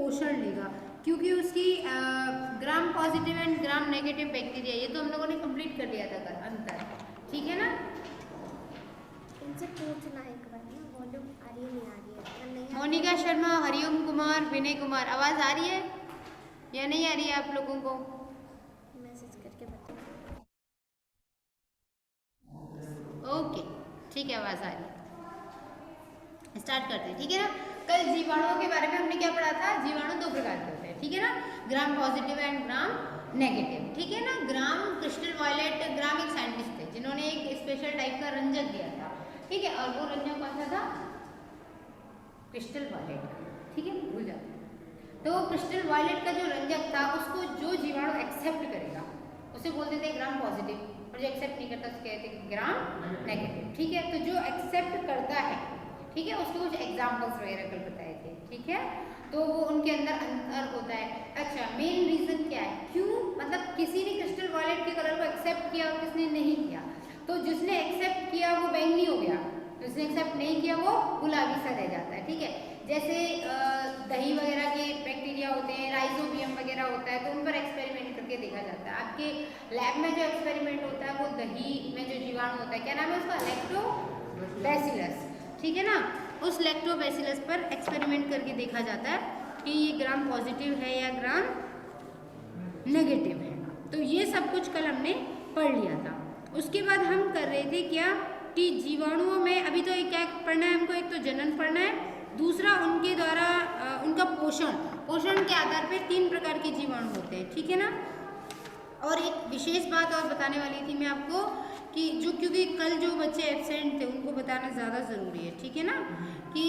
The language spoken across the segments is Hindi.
पोषण लेगा, क्योंकि उसकी gram positive and gram negative bacteria, ये तो हम लोगों ने कंप्लीट कर लिया था अंतर, ठीक है ना। इनसे पूछना एक बार ना, वॉल्यूम आ रही है नहीं आ रही है? मोनिका शर्मा, हरिओम कुमार, विनय कुमार, आवाज आ रही है या नहीं आ रही है आप लोगों को? मैसेज करके बताओ। ओके ठीक है, आवाज आ रही है, स्टार्ट करते हैं, ठीक है ना। कल जीवाणुओं के बारे में हमने क्या पढ़ा था, जीवाणु दो प्रकार के होते हैं, ठीक है ना, gram positive and gram negative, ठीक है ना। ग्राम क्रिस्टल वायलेट, ग्राम एक साइंटिस्ट थे जिन्होंने एक स्पेशल टाइप का रंजक दिया था, ठीक है, और वो रंजक कौन सा था, क्रिस्टल वायलेट, ठीक है, भूल जाते हैं। तो क्रिस्टल वायलेट का जो रंजक था उसको जो जीवाणु एक्सेप्ट करेगा उसे बोलते थे ग्राम पॉजिटिव, और जो एक्सेप्ट नहीं करता उसको कहते हैं ग्राम नेगेटिव, ठीक है। तो जो एक्सेप्ट करता है, ठीक है, उसके कुछ एग्जाम्पल्स वगैरह कल बताए थे, ठीक है, तो वो उनके अंदर अंतर होता है। अच्छा, मेन रीजन क्या है, क्यों, मतलब किसी ने क्रिस्टल वायलेट के कलर को एक्सेप्ट किया और किसने नहीं किया, तो जिसने एक्सेप्ट किया वो बैंगनी हो गया, जिसने एक्सेप्ट नहीं किया वो गुलाबी सा रह जाता है, ठीक है। जैसे दही वगैरह के बैक्टीरिया होते हैं, राइजोबियम वगैरह होता है, तो उन पर एक्सपेरिमेंट करके देखा जाता है। आपके लैब में जो एक्सपेरिमेंट होता है वो दही में जो जीवाणु होता है, क्या नाम है उसका, लैक्टोबैसिलस, ठीक है ना, उस लैक्टोबैसिलस पर एक्सपेरिमेंट करके देखा जाता है कि ये ग्राम पॉजिटिव है या ग्राम नेगेटिव है। तो ये सब कुछ कल हमने पढ़ लिया था। उसके बाद हम कर रहे थे क्या कि जीवाणुओं में अभी तो क्या पढ़ना है हमको, एक तो जनन पढ़ना है, दूसरा उनके द्वारा उनका पोषण, पोषण के आधार पर 3 प्रकार के जीवाणु होते हैं, ठीक है ना। और एक विशेष बात और बताने वाली थी मैं आपको कि जो, क्योंकि कल जो बच्चे एब्सेंट थे उनको बताना ज़्यादा ज़रूरी है, ठीक है ना, कि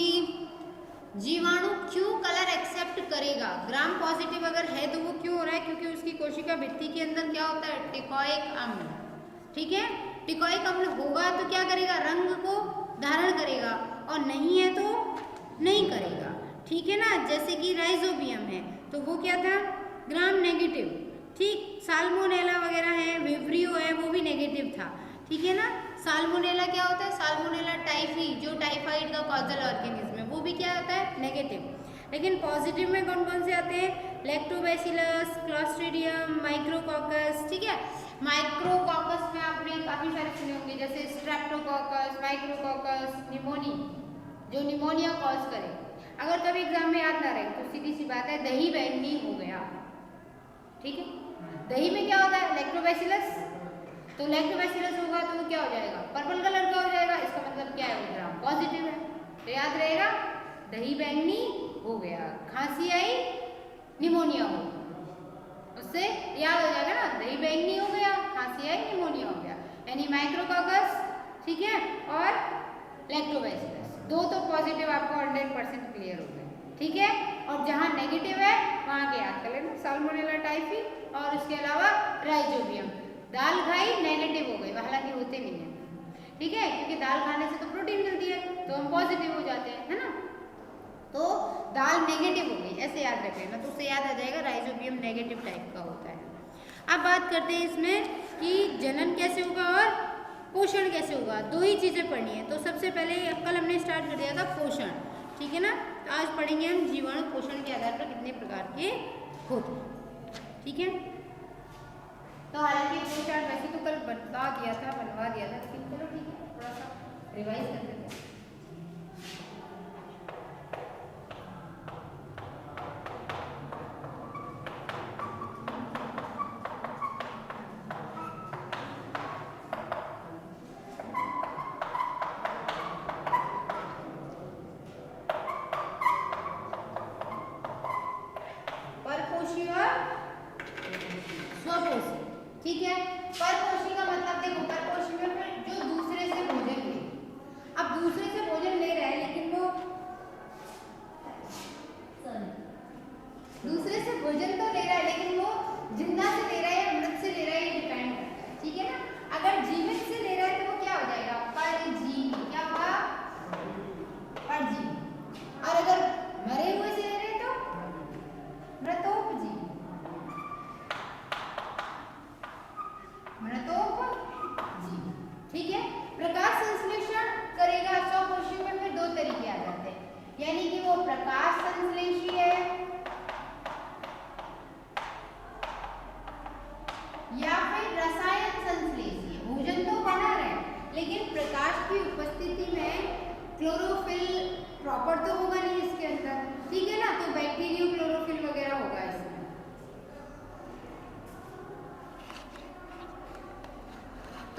जीवाणु क्यों कलर एक्सेप्ट करेगा, ग्राम पॉजिटिव अगर है तो वो क्यों हो रहा है, क्योंकि उसकी कोशिका भित्ति के अंदर क्या होता है, टिकॉइक अम्ल, ठीक है, टिकॉइक अम्ल होगा तो क्या करेगा, रंग को धारण करेगा, और नहीं है तो नहीं करेगा, ठीक है ना। जैसे कि राइजोबियम है तो वो क्या था, ग्राम नेगेटिव, ठीक, साल्मोनेला वगैरह है, विब्रियो है, वो भी नेगेटिव था, ठीक है ना। साल्मोनेला क्या होता है, साल्मोनेला टाइफी, जो टाइफाइड का कॉजल ऑर्गेनिज्म है, वो भी क्या होता है, नेगेटिव। लेकिन पॉजिटिव में कौन कौन से आते हैं, लैक्टोबैसिलस, क्लॉस्ट्रिडियम, माइक्रोकॉकस, ठीक है। माइक्रोकॉकस में आपने काफी सारे सुने होंगे, जैसे स्ट्रेप्टोकॉकस, माइक्रोकॉकस, निमोनी, जो निमोनिया कॉज करे। अगर कभी एग्जाम में याद ना रहे तो सीधी सी बात है, दही बैंगनी हो गया, ठीक है, दही में क्या होता है, लैक्टोबैसिलस, तो लैक्टोबैसिलस होगा तो वो क्या हो जाएगा, पर्पल कलर का हो जाएगा, इसका मतलब क्या है, वो ग्राम पॉजिटिव है, तो याद रहेगा, दही बैंगनी हो गया, खांसी आई, निमोनिया हो, उससे याद हो जाएगा ना, दही बैंगनी हो गया, खांसी आई, निमोनिया हो गया, यानी माइक्रोकॉकस, ठीक है, और लैक्टोबैसिलस, दो तो पॉजिटिव आपको 100% क्लियर हो गए, ठीक है। और जहाँ नेगेटिव है वहाँ के याद कर लेना, साल्मोनेला टाइफी और उसके अलावा राइजोबियम। दाल खाई नेगेटिव हो गई, हालांकि होते नहीं है, ठीक है, क्योंकि दाल खाने से तो प्रोटीन मिलती है तो हम पॉजिटिव हो जाते हैं, है ना। तो दाल नेगेटिव हो गई, ऐसे याद रख लेना, तो उससे याद आ जाएगा राइजोबियम नेगेटिव टाइप का होता है। अब बात करते हैं इसमें कि जनन कैसे होगा और पोषण कैसे होगा, दो ही चीज़ें पढ़नी है। तो सबसे पहले कल हमने स्टार्ट कर दिया था पोषण, ठीक है ना, तो आज पढ़ेंगे हम जीवाणु पोषण के आधार पर कितने प्रकार के होते हैं, ठीक है। तो हालांकि 2-4 वैसे तो कल बनवा दिया था, लेकिन चलो ठीक है, थोड़ा सा रिवाइज कर देते हैं। परपोषी और स्वपोषी, ठीक है। परपोषी का मतलब देखो, परपोषी में फिर जो दूसरे से भोजन ले, अब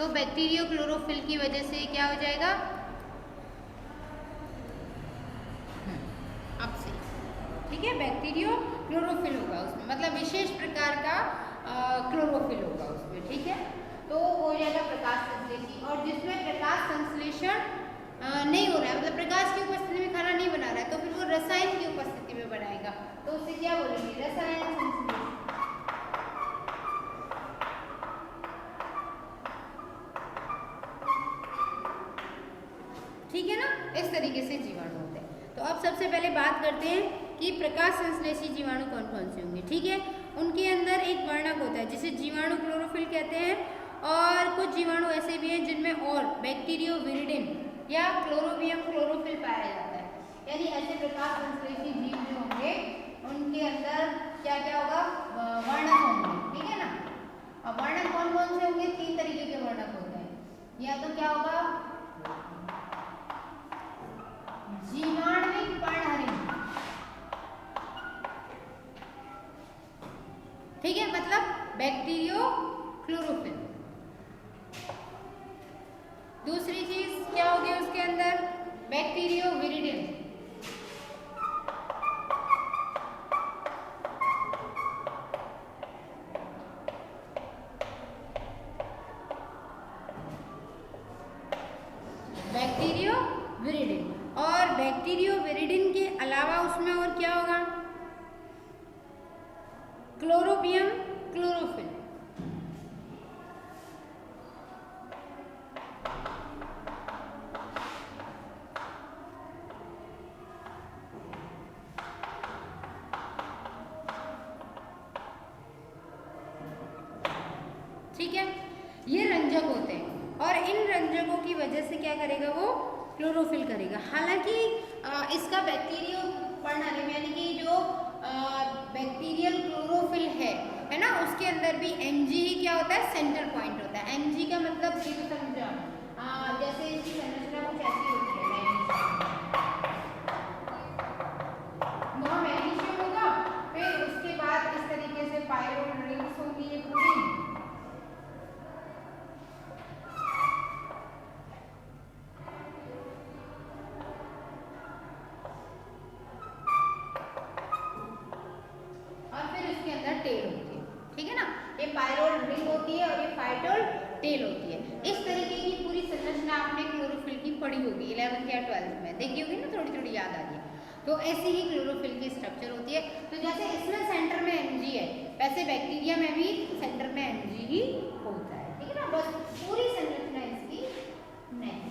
तो बैक्टीरियो क्लोरोफिल की वजह से क्या हो जाएगा, अब से ठीक है, बैक्टीरियो क्लोरोफिल होगा उसमें, मतलब विशेष प्रकार का क्लोरोफिल होगा उसमें, ठीक है। तो हो जाएगा प्रकाश संश्लेषी, और जिसमें प्रकाश संश्लेषण नहीं हो रहा है, मतलब प्रकाश की उपस्थिति में खाना नहीं बना रहा है, तो फिर वो रसायन की उपस्थिति में बनाएगा, तो उसे क्या बोलेंगे, रसायन संश्लेषण। ठीक है ना, इस तरीके से जीवाणु होते हैं। तो अब सबसे पहले बात करते हैं कि प्रकाश संश्लेषी जीवाणु कौन कौन से होंगे, ठीक है। उनके अंदर एक वर्णक होता है जिसे जीवाणु क्लोरोफिल कहते हैं, और कुछ जीवाणु ऐसे भी हैं जिनमें और बैक्टीरियो विरिडिन या क्लोरोबियम क्लोरोफिल पाया जाता है। यानी ऐसे प्रकाश संश्लेषी जीव जो होंगे उनके अंदर क्या क्या होगा, वर्णक होंगे, ठीक है ना। अब वर्णक कौन कौन से होंगे, 3 तरीके के वर्णक होते हैं। या तो क्या होगा, जीवाणुविक पर्णहरित, ठीक है, मतलब बैक्टीरियो क्लोरोफिल। दूसरी चीज क्या होगी उसके अंदर, बैक्टीरियो विरिडिन, बैक्टीरियो विरिडिन। और बैक्टीरियो विरिडिन के अलावा उसमें और क्या होगा, क्लोरोबियम क्लोरोफिल। ठीक है, ये रंजक होते हैं, और इन रंजकों की वजह से क्या करेगा, वो क्लोरोफिल करेगा। हालांकि इसका बैक्टीरियो पर्णहरित यानी कि जो बैक्टीरियल क्लोरोफिल है ना, उसके अंदर भी Mg ही क्या होता है, सेंटर पॉइंट होता है। Mg का मतलब ये तो समझा, जैसे इसकी संरचना कुछ ऐसी होती है, वहाँ मैग्नीशियम होगा, फिर उसके बाद इस तरीके से पायरोल रिंग्स होंगी ये पूरी, टेल होती है, ठीक है ना। ये पायरोल रिंग होती है और ये फाइटोल टेल होती है। इस तरीके की पूरी संरचना आपने क्लोरोफिल की पढ़ी होगी 11th या 12th में, देखी होगी ना, थोड़ी थोड़ी याद आ रही है। तो ऐसी ही क्लोरोफिल की स्ट्रक्चर होती है। तो जैसे इसमें सेंटर में Mg है, वैसे बैक्टीरिया में भी सेंटर में Mg ही होता है, ठीक है ना। बस पूरी संरचना इसकी नहीं,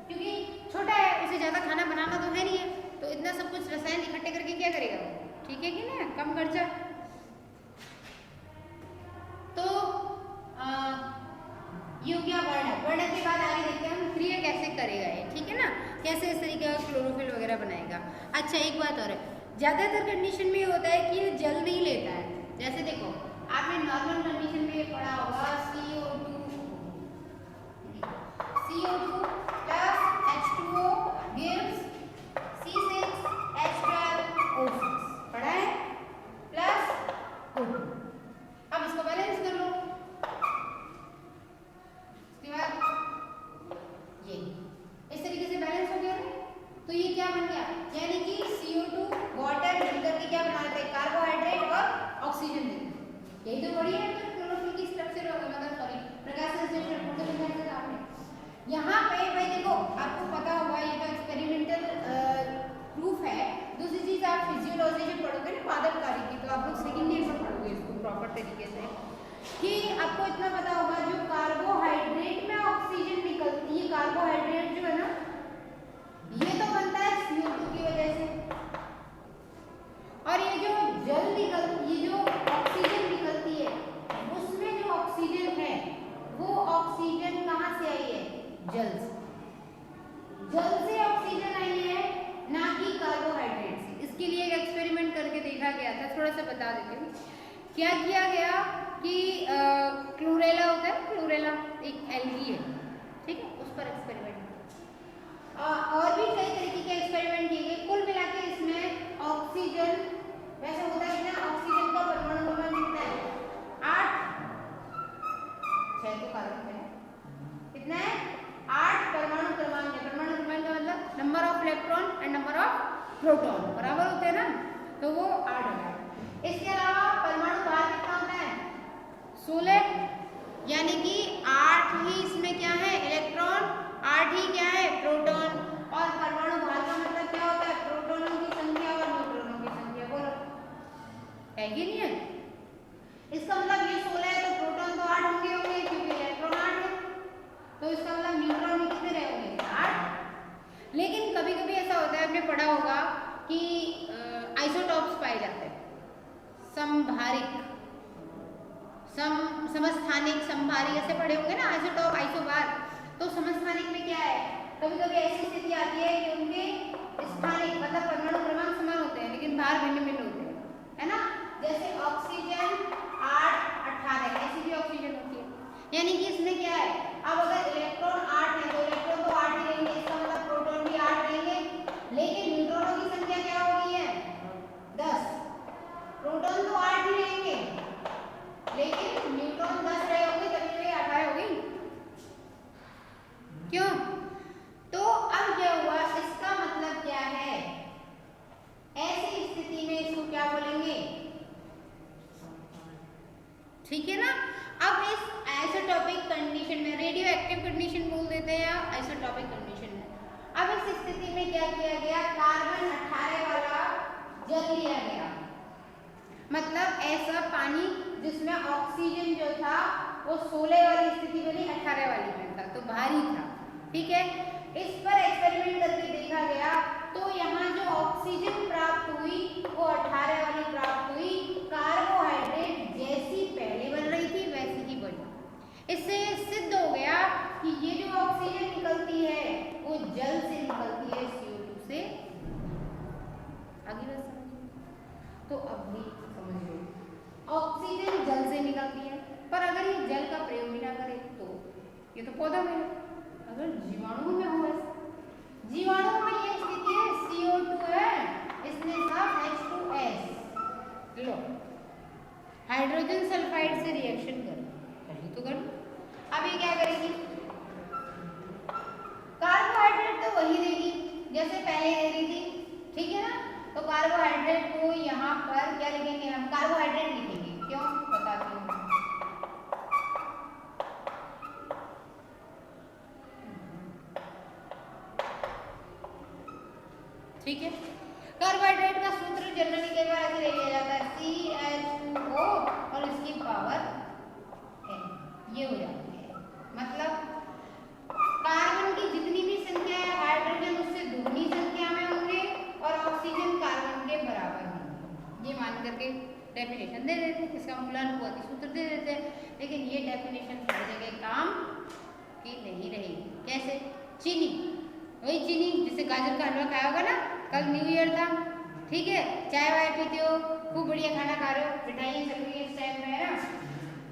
क्योंकि छोटा है, उसे ज्यादा खाना बनाना तो है नहीं है, तो इतना सब कुछ रसायन इकट्ठे करके क्या करेगा वो, ठीक है कि ना, कम खर्चा। तो ये हो गया वर्णक। वर्णक के बाद आगे देखते हैं हम क्रिया कैसे करेगा ये, ठीक है ना, कैसे इस तरीके का क्लोरोफिल वगैरह बनाएगा। अच्छा, एक बात और है, ज्यादातर कंडीशन में ये होता है कि ये जल नहीं लेता है। जैसे देखो, आपने नॉर्मल कंडीशन में ये पढ़ा होगा, CO2 plus H2O gives C6H12O6 पढ़ा है, प्लस O2। अब इसको बैलेंस कर लो, इसके बाद ये इस तरीके से बैलेंस हो गया। तो ये क्या बन गया, यानी कि CO2 वाटर मिलकर के क्या बना रहे थे, कार्बोहाइड्रेट और ऑक्सीजन देते। यही तो बड़ी है क्लोरोफिल की स्ट्रक्चर होगा, मतलब सॉरी प्रकाश संश्लेषण फोटोसिंथेसिस। आपने यहाँ पे भाई देखो, आपको पता होगा, ये तो एक्सपेरिमेंटल प्रूफ है। दूसरी चीज, आप फिजियोलॉजी जब पढ़ोगे ना पादपकारी की, तो आप लोग सेकंड ईयर में पढ़ोगे इसको प्रॉपर तरीके से, कि आपको इतना पता होगा, जो कार्बोहाइड्रेट में ऑक्सीजन निकलती है, कार्बोहाइड्रेट जो है ना, ये तो बनता है CO2 की वजह से, और ये जो जल निकलती, ये जो ऑक्सीजन निकलती है, उसमें जो ऑक्सीजन है वो ऑक्सीजन कहाँ से आई है, जल से। जल से ऑक्सीजन आई है, ना कि कार्बोहाइड्रेट से। इसके लिए एक एक्सपेरिमेंट करके देखा गया था, थोड़ा सा बता देती हूँ। क्या किया गया कि क्लोरेला होता है, क्लोरेला एक एल्गी है, ठीक है, उस पर एक्सपेरिमेंट, और भी कई तरीके के एक्सपेरिमेंट किए गए। कुल मिला के इसमें ऑक्सीजन, वैसे होता है ना, ऑक्सीजन का परमाणु नंबर कितना है, 8, electron and number of proton बराबर होते हैं ना, तो वो 8 हो गया। इसके अलावा परमाणु भार कितना होता है 16, यानी कि 8 ही इसमें क्या है इलेक्ट्रॉन, 8 ही क्या है प्रोटॉन। और परमाणु भार का मतलब क्या होता है प्रोटॉनों की संख्या और न्यूट्रॉनों की संख्या, बोलो है कि नहीं है। इसका मतलब ये 16 है तो प्रोटॉन तो 8 होंगे क्योंकि इलेक्ट्रॉन 8 है, तो इसका मतलब न्यूट्रॉन भी कितने रहेंगे 8। लेकिन कभी कभी ऐसा होता है, आपने पढ़ा होगा कि आइसोटॉप्स पाए जाते हैं, समभारिक समस्थानिक संभारिक ऐसे पढ़े होंगे ना, आइसोटॉप आइसोबार। तो समस्थानिक में क्या है, कभी कभी ऐसी स्थिति आती है कि उनके स्थानिक मतलब परमाणु क्रमांक समान होते हैं लेकिन भार भिन्न भिन्न होते हैं, है ना। जैसे ऑक्सीजन 8 18 ऐसी भी ऑक्सीजन होती है, यानी कि इसमें क्या है, अब अगर इलेक्ट्रॉन 8 है तो इलेक्ट्रॉन तो 8 ही रहेंगे, इसका मतलब प्रोटॉन भी 8 रहेंगे, लेकिन न्यूट्रॉनों की संख्या क्या होगी है 10। प्रोटॉन तो 8 ही रहेंगे लेकिन न्यूट्रॉन 10 रहे होंगे, तभी तो ये 18 हो गई। क्यों, तो अब क्या हुआ, इसका मतलब क्या है, ऐसी स्थिति में इसको क्या बोलेंगे, ठीक है ना। अब इस आइसोटॉपिक कंडीशन में रेडियो एक्टिव कंडीशन बोल देते हैं या आइसोटॉपिक कंडीशन में, अब इस स्थिति में क्या किया गया, कार्बन 18 वाला जल लिया गया, मतलब ऐसा पानी जिसमें ऑक्सीजन जो था वो 16 वाली स्थिति में नहीं 18 वाली में था, तो भारी था, ठीक है। इस पर एक्सपेरिमेंट करके देखा गया तो यहाँ जो ऑक्सीजन प्राप्त हुई वो 18 वाली प्राप्त हुई, कार्बोहाइड्रेट जैसी पहले बन रही थी वैसी ही बनी। इससे सिद्ध हो गया कि ये जो ऑक्सीजन निकलती है वो जल से निकलती है, CO2 से। आगे बात समझिए, तो अब भी समझ लो ऑक्सीजन जल से निकलती है, पर अगर ये जल का प्रयोग भी ना करे तो ये तो पौधा में, अगर जीवाणु में हो, जीवाणु में ये स्थिति है CO2 है, इसने साफ H2S लो हाइड्रोजन सल्फाइड से रिएक्शन कर तो कर। अब ये क्या करेगी, कार्बोहाइड्रेट तो वही देगी जैसे पहले दे रही थी, ठीक है ना। तो कार्बोहाइड्रेट को यहाँ पर क्या लिखेंगे हम, कार्बोहाइड्रेट लिखेंगे, क्यों बताती हूँ। ठीक है, कार्बोहाइड्रेट का सूत्र जनरली कई बार ऐसे ले लिया जाता है CH2O और इसकी पावर n, ये हो जाती है, मतलब कार्बन की जितनी भी संख्या है हाइड्रोजन उससे दुगनी संख्या में होंगे और ऑक्सीजन कार्बन के बराबर होंगे, ये मान करके डेफिनेशन दे देते हैं, इसका मूलानुपाती सूत्र दे देते हैं। लेकिन ये डेफिनेशन हर जगह काम की नहीं रहेगी। कैसे, चीनी, वही चीनी जिससे गाजर का हलवा खाया होगा ना, कल न्यू ईयर था, ठीक है, चाय वाय पीते हो, खूब बढ़िया खाना खा रहे हो, मिठाइयाँ चल रही है इस टाइम में, है ना।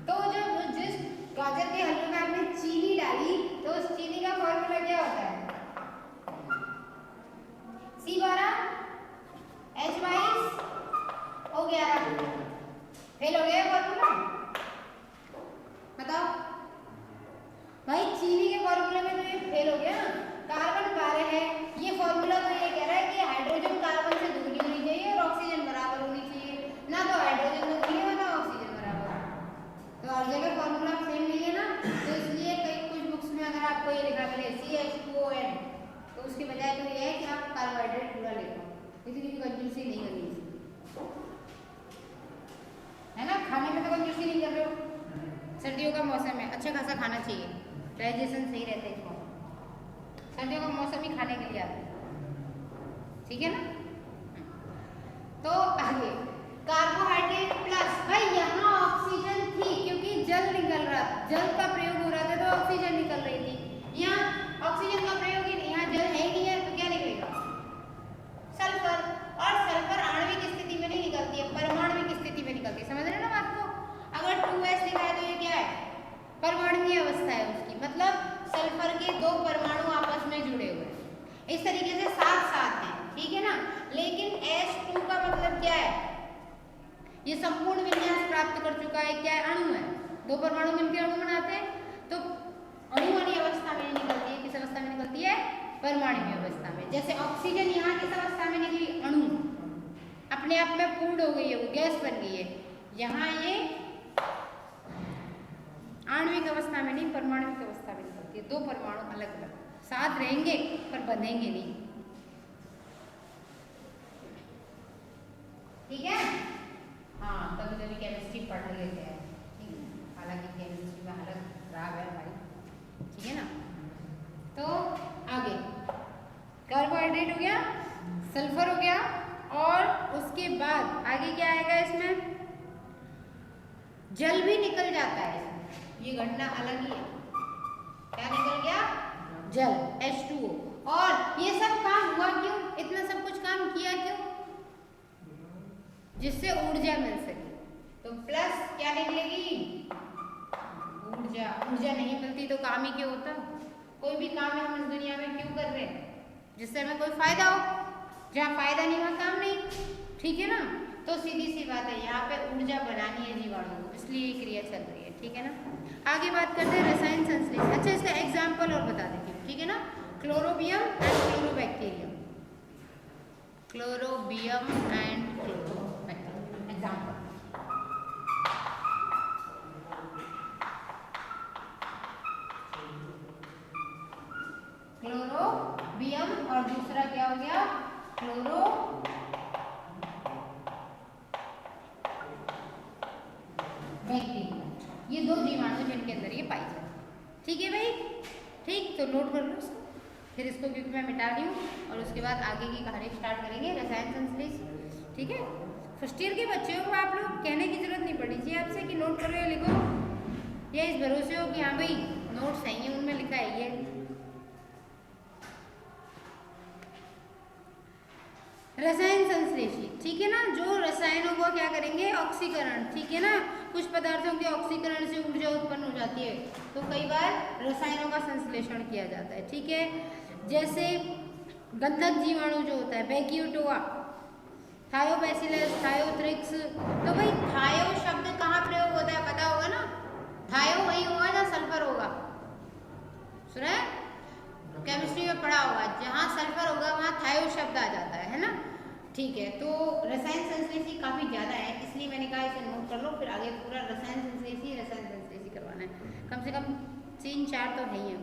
तो जब जिस गाजर के हलवे में आपने चीनी डाली तो उस चीनी का फॉर्मूला क्या होता है, C12 H22 O11, फेल हो गया फॉर्मूला, बताओ भाई, चीनी के फॉर्मूले में तो ये फेल हो गया ना। कार्बन 12 है, ये फॉर्मूला तो ये कह रहा है कि हाइड्रोजन कार्बन से दुगनी होनी चाहिए और ऑक्सीजन बराबर होनी चाहिए, ना तो हाइड्रोजन दुगनी हो ना ऑक्सीजन बराबर। तो हर जगह फॉर्मूला सेम नहीं है ना, तो इसलिए कई कुछ बुक्स में अगर आपको ये लिखा मिले CH2ON तो उसके बजाय तो ये है कि आप कार्बोहाइड्रेट पूरा लिखो, इतनी भी कंजूसी नहीं करनी है ना। खाने में तो कंजूसी नहीं कर रहे हो, सर्दियों का मौसम है, अच्छा खासा खाना चाहिए, डाइजेशन सही रहता है इसमें, सर्दियों का मौसम ही खाने के लिए आता है, ठीक है ना। तो आगे कार्बोहाइड्रेट प्लस, भाई यहाँ ऑक्सीजन थी क्योंकि जल निकल रहा था, जल का प्रयोग हो रहा था तो ऑक्सीजन निकल रही थी, यहाँ ऑक्सीजन का प्रयोग ही नहीं, यहाँ जल है ही नहीं है तो क्या निकलेगा, सल्फर। और सल्फर आणविक स्थिति में नहीं निकलती है, परमाणविक स्थिति में निकलती है, समझ रहे ना बात को। अगर 2s लिखा है तो ये क्या है, परमाणुीय अवस्था है उसकी, मतलब सल्फर के दो परमाणु आपस में जुड़े हुए हैं, इस तरीके से साथ साथ हैं, ठीक है ना। लेकिन H2 का मतलब क्या है, ये संपूर्ण विन्यास प्राप्त कर चुका है, क्या है, अणु है, दो परमाणु मिलकर अणु बनाते हैं, तो अणु वाली अवस्था में निकलती है, किस अवस्था में निकलती है, परमाणुीय अवस्था में। हैं। जैसे ऑक्सीजन यहाँ किस अवस्था में निकली, अणु अपने आप में पूर्ण हो गई है, वो गैस बन गई है। यहाँ ये आणविक अवस्था में नहीं, परमाणुविक अवस्था में निकलती है। दो परमाणु अलग अलग साथ रहेंगे पर बंधेंगे नहीं, ठीक है। हाँ, कभी कभी केमिस्ट्री पढ़ लेते हैं, ठीक है, हालांकि केमिस्ट्री में हालत खराब है भाई, ठीक है ना। तो आगे कार्बोहाइड्रेट हो गया, सल्फर हो गया, और उसके बाद आगे क्या आएगा इसमें, जल भी निकल जाता है इसमें। ये घटना अलग ही है, क्या निकल गया, जल, H2O। और ये सब काम हुआ क्यों, इतना सब कुछ काम किया क्यों, जिससे ऊर्जा मिल सके। तो प्लस क्या निकलेगी, ऊर्जा। ऊर्जा नहीं मिलती तो काम ही क्यों होता, कोई भी काम हम इस दुनिया में क्यों कर रहे हैं, जिससे हमें कोई फायदा हो। जहाँ फायदा नहीं वहाँ काम नहीं, ठीक है ना। तो सीधी सी बात है, यहाँ पे ऊर्जा बनानी है जीवाणु को, इसलिए ये क्रिया चल रही है, ठीक है ना। आगे बात करते हैं रसायन संश्लेषण। अच्छा, इसका एग्जाम्पल और बता देती हूँ, ठीक है ना। Chlorobium and क्लोरोबैक्टीरियम, Chlorobium and क्लोरोबैक्टीरियम example. Chlorobium और दूसरा क्या हो गया, क्लोरो बैक्टीरिया। ये दो जीवाणु जिनके अंदर ये पाई जाती है, ठीक है भाई, ठीक। तो नोट कर लो इसको, फिर इसको क्योंकि मैं मिटा रही हूँ, और उसके बाद आगे की कहानी स्टार्ट करेंगे, रसायन संश्लेषण, ठीक है। फर्स्ट ईयर के बच्चों को आप लोग कहने की जरूरत नहीं पड़नी चाहिए आपसे कि नोट करो या लिखो, या इस भरोसे हो कि हाँ भाई नोट सही है, उनमें लिखा है ये। रसायन संश्लेषी, ठीक है ना, जो रसायनों को क्या करेंगे, ऑक्सीकरण, ठीक है ना। कुछ पदार्थों के ऑक्सीकरण से ऊर्जा उत्पन्न हो जाती है, तो कई बार रसायनों का संश्लेषण किया जाता है, ठीक है। जैसे गंधक जीवाणु जो होता है, बैक्यूटोआ, थायोबैसिलस, थायोथ्रिक्स। तो भाई थायो शब्द कहाँ प्रयोग होता है पता होगा ना, थायो वही होगा जहाँ सल्फर होगा, सुना है, केमिस्ट्री में पढ़ा होगा, जहाँ सल्फर होगा वहाँ थायो शब्द आ जाता है ना, ठीक है। तो रसायन संश्लेषी काफी ज्यादा है, इसलिए मैंने कहा इसे नोट कर लो, फिर आगे पूरा रसायन संश्लेषी करवाना है, कम से कम 3-4 तो है ही है।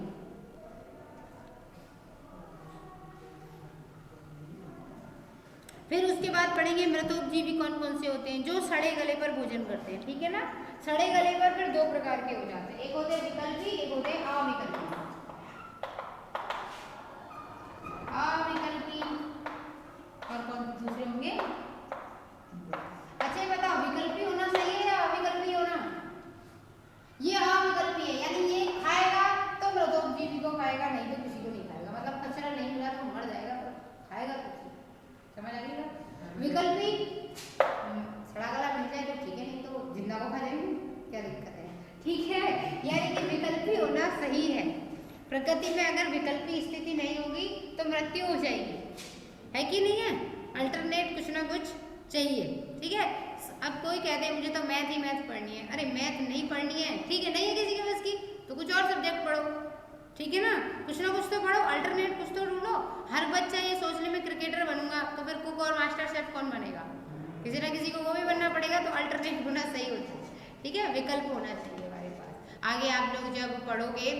फिर उसके बाद पढ़ेंगे मृतोपजीवी कौन कौन से होते हैं, जो सड़े गले पर भोजन करते हैं, ठीक है ना। सड़े गले पर फिर दो प्रकार के हो जाते हैं, एक होते हैं विकल्पी, एक होते हैं अविकल्पी। अविकल्पी और कौन दूसरे होंगे, अच्छा बताओ विकल्पी होना सही है या अविकल्पी होना, ये अविकल्पी है, यानी ये खाएगा तो मृतोपजीवी को खाएगा, नहीं तो किसी को नहीं खाएगा, मतलब कचरा नहीं मिला तो मर जाएगा, खाएगा कुछ, समझ आ रही है। विकल्पी सड़ा गला मिल जाए तो ठीक है, नहीं तो जिंदा को खा जाएंगे, क्या दिक्कत है, ठीक है। यानी कि विकल्पी होना सही है। प्रकृति में अगर विकल्पी स्थिति नहीं होगी तो मृत्यु हो जाएगी, है कि नहीं है, अल्टरनेट कुछ ना कुछ चाहिए, ठीक है। अब कोई कहते हैं मुझे तो मैथ ही मैथ पढ़नी है, अरे मैथ नहीं पढ़नी है, ठीक है, नहीं है किसी के बस की तो कुछ और सब्जेक्ट पढ़ो, ठीक है ना, कुछ तो पढ़ो, अल्टरनेट कुछ तो ढूंढो। हर बच्चा ये सोच ले मैं क्रिकेटर बनूंगा, तो फिर कुक और मास्टर शेफ कौन बनेगा, किसी ना किसी को वो भी बनना पड़ेगा, तो अल्टरनेट होना सही होता है, ठीक है, विकल्प होना चाहिए हमारे पास। आगे आप लोग जब पढ़ोगे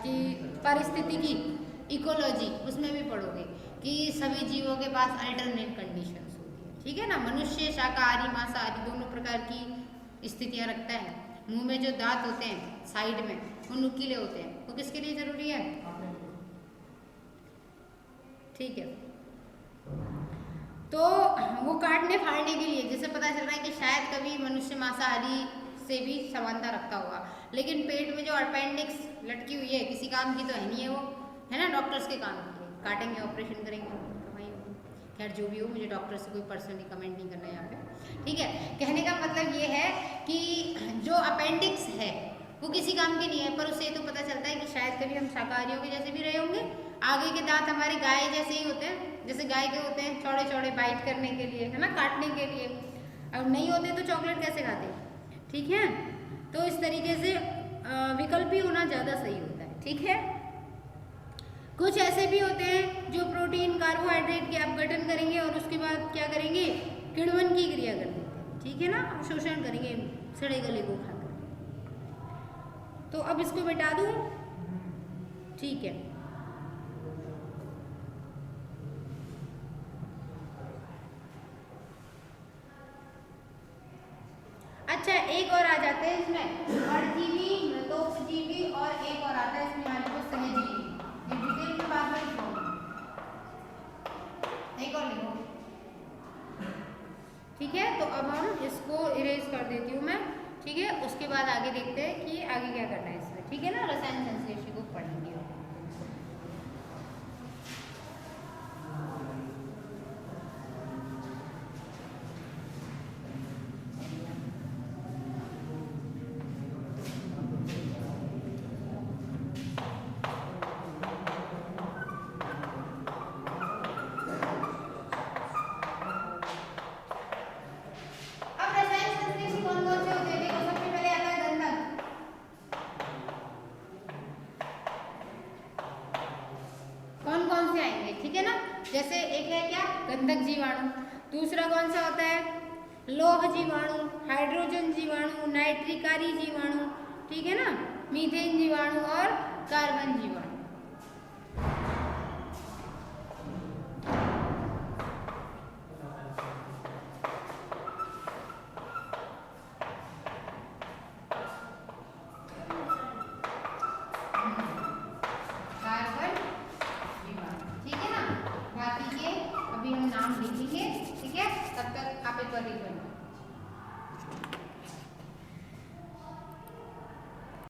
कि पारिस्थितिकी, इकोलॉजी, उसमें भी पढ़ोगे कि सभी जीवों के पास अल्टरनेट कंडीशंस होती है, ठीक है ना। मनुष्य शाकाहारी मांसाहारी दोनों प्रकार की स्थितियां रखता है। मुंह में जो दांत होते हैं साइड में वो नुकीले होते हैं, वो किसके लिए जरूरी है, ठीक है, तो वो काटने फाड़ने के लिए, जिससे पता चल रहा है कि शायद कभी मनुष्य मांसाहारी से भी समानता रखता होगा। लेकिन पेट में जो अपेंडिक्स लटकी हुई है किसी काम की तो है नहीं है, वो है ना डॉक्टर्स के काम की है, काटेंगे ऑपरेशन करेंगे, खैर जो भी हो, मुझे डॉक्टर से कोई पर्सनली कमेंट नहीं करना है यहाँ पे, ठीक है। कहने का मतलब ये है कि जो अपेंडिक्स है वो किसी काम की नहीं है, पर उससे तो पता चलता है कि शायद कभी हम शाकाहारियों के जैसे भी रहे होंगे। आगे के दांत हमारे गाय जैसे ही होते हैं, जैसे गाय के होते हैं चौड़े चौड़े बाइट करने के लिए, है ना, काटने के लिए, अब नहीं होते तो चॉकलेट कैसे खाते, ठीक है। तो इस तरीके से विकल्पी होना ज़्यादा सही होता है, ठीक है। कुछ ऐसे भी होते हैं जो प्रोटीन कार्बोहाइड्रेट के अपघटन करेंगे और उसके बाद क्या करेंगे, किण्वन की क्रिया कर देते हैं, ठीक है ना, अवशोषण करेंगे सड़े गले को खाकर। तो अब इसको मिटा दूं, ठीक है। अच्छा, एक और आ जाते हैं इसमें, परजीवी, मृतोपजीवी और एक और आता है इसमें हमारे को सहजीवी। ये डिटेल में बाद में लिखूंगी, एक और लिखो, ठीक है। तो अब हम इसको इरेज कर देती हूँ मैं, ठीक है। उसके बाद आगे देखते हैं कि आगे क्या करना है इसमें, ठीक है ना, रसायन संश्लेषी को पढ़ेंगे। जैसे एक है क्या, गंधक जीवाणु, दूसरा कौन सा होता है, लौह जीवाणु, हाइड्रोजन जीवाणु, नाइट्रिकारी जीवाणु, ठीक है ना, मीथेन जीवाणु और कार्बन जीवाणु। अभी हम नाम लिखेंगे, ठीक है, तब तक आप एक बार लिख लेना।